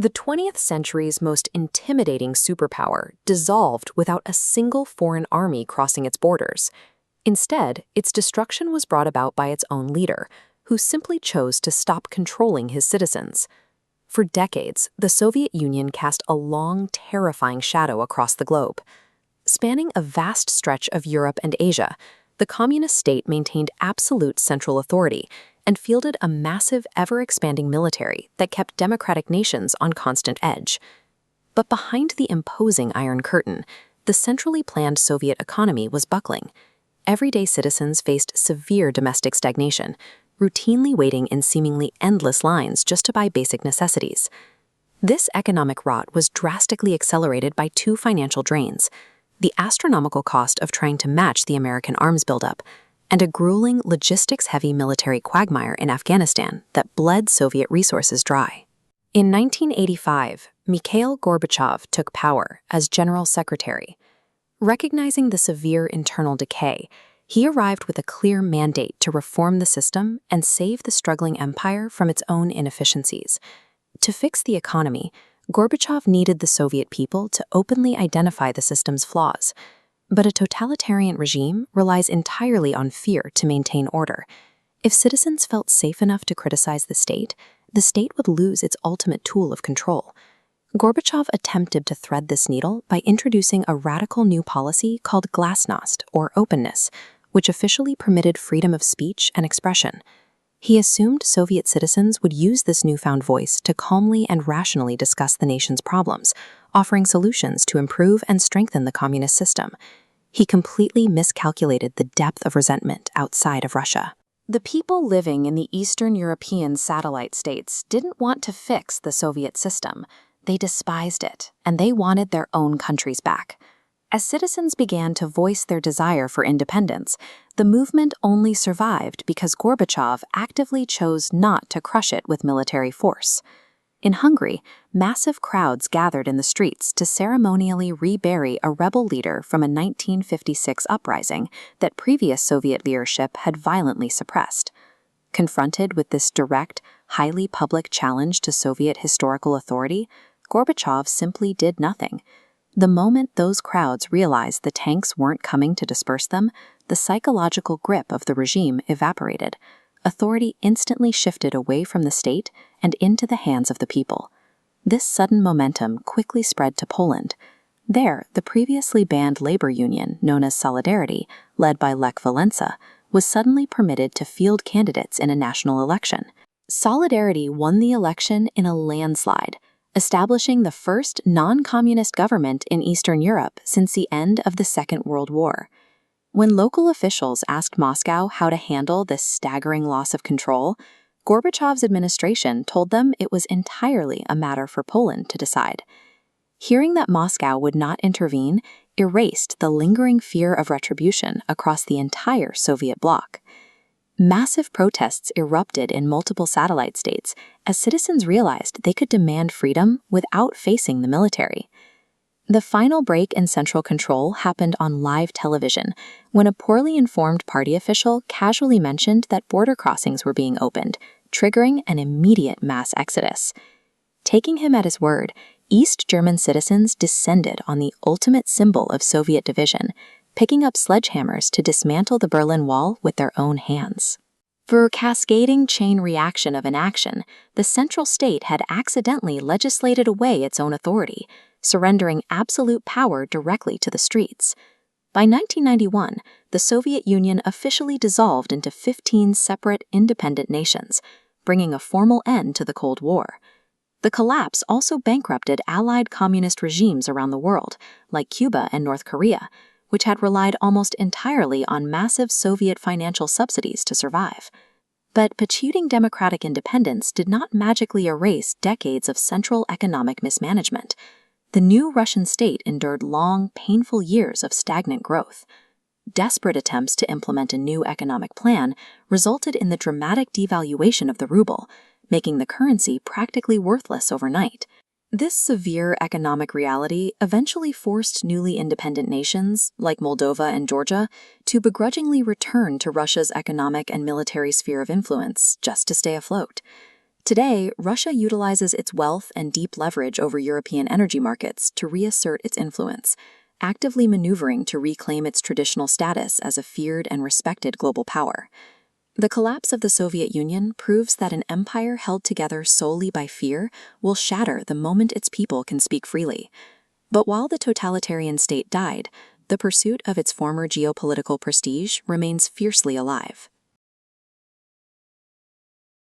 The 20th century's most intimidating superpower dissolved without a single foreign army crossing its borders. Instead, its destruction was brought about by its own leader, who simply chose to stop controlling his citizens. For decades, the Soviet Union cast a long, terrifying shadow across the globe. Spanning a vast stretch of Europe and Asia, the communist state maintained absolute central authority and fielded a massive, ever-expanding military that kept democratic nations on constant edge. But behind the imposing Iron Curtain, the centrally planned Soviet economy was buckling. Everyday citizens faced severe domestic stagnation, routinely waiting in seemingly endless lines just to buy basic necessities. This economic rot was drastically accelerated by two financial drains: the astronomical cost of trying to match the American arms buildup, and a grueling, logistics-heavy military quagmire in Afghanistan that bled Soviet resources dry. In 1985, Mikhail Gorbachev took power as General Secretary. Recognizing the severe internal decay, he arrived with a clear mandate to reform the system and save the struggling empire from its own inefficiencies. To fix the economy, Gorbachev needed the Soviet people to openly identify the system's flaws. But a totalitarian regime relies entirely on fear to maintain order. If citizens felt safe enough to criticize the state would lose its ultimate tool of control. Gorbachev attempted to thread this needle by introducing a radical new policy called glasnost, or openness, which officially permitted freedom of speech and expression. He assumed Soviet citizens would use this newfound voice to calmly and rationally discuss the nation's problems, offering solutions to improve and strengthen the communist system. He completely miscalculated the depth of resentment outside of Russia. The people living in the Eastern European satellite states didn't want to fix the Soviet system. They despised it, and they wanted their own countries back. As citizens began to voice their desire for independence, the movement only survived because Gorbachev actively chose not to crush it with military force. In Hungary, massive crowds gathered in the streets to ceremonially rebury a rebel leader from a 1956 uprising that previous Soviet leadership had violently suppressed. Confronted with this direct, highly public challenge to Soviet historical authority, Gorbachev simply did nothing. The moment those crowds realized the tanks weren't coming to disperse them, the psychological grip of the regime evaporated. Authority instantly shifted away from the state and into the hands of the people. This sudden momentum quickly spread to Poland. There, the previously banned labor union, known as Solidarity, led by Lech Walesa, was suddenly permitted to field candidates in a national election. Solidarity won the election in a landslide, establishing the first non-communist government in Eastern Europe since the end of the Second World War. When local officials asked Moscow how to handle this staggering loss of control, Gorbachev's administration told them it was entirely a matter for Poland to decide. Hearing that Moscow would not intervene erased the lingering fear of retribution across the entire Soviet bloc. Massive protests erupted in multiple satellite states as citizens realized they could demand freedom without facing the military. The final break in central control happened on live television when a poorly informed party official casually mentioned that border crossings were being opened, triggering an immediate mass exodus. Taking him at his word, East German citizens descended on the ultimate symbol of Soviet division, picking up sledgehammers to dismantle the Berlin Wall with their own hands. For a cascading chain reaction of inaction, the central state had accidentally legislated away its own authority, surrendering absolute power directly to the streets. By 1991, the Soviet Union officially dissolved into 15 separate independent nations, bringing a formal end to the Cold War. The collapse also bankrupted allied communist regimes around the world, like Cuba and North Korea, which had relied almost entirely on massive Soviet financial subsidies to survive. But achieving democratic independence did not magically erase decades of central economic mismanagement. The new Russian state endured long, painful years of stagnant growth. Desperate attempts to implement a new economic plan resulted in the dramatic devaluation of the ruble, making the currency practically worthless overnight. This severe economic reality eventually forced newly independent nations, like Moldova and Georgia, to begrudgingly return to Russia's economic and military sphere of influence just to stay afloat. Today, Russia utilizes its wealth and deep leverage over European energy markets to reassert its influence, actively maneuvering to reclaim its traditional status as a feared and respected global power. The collapse of the Soviet Union proves that an empire held together solely by fear will shatter the moment its people can speak freely. But while the totalitarian state died, the pursuit of its former geopolitical prestige remains fiercely alive.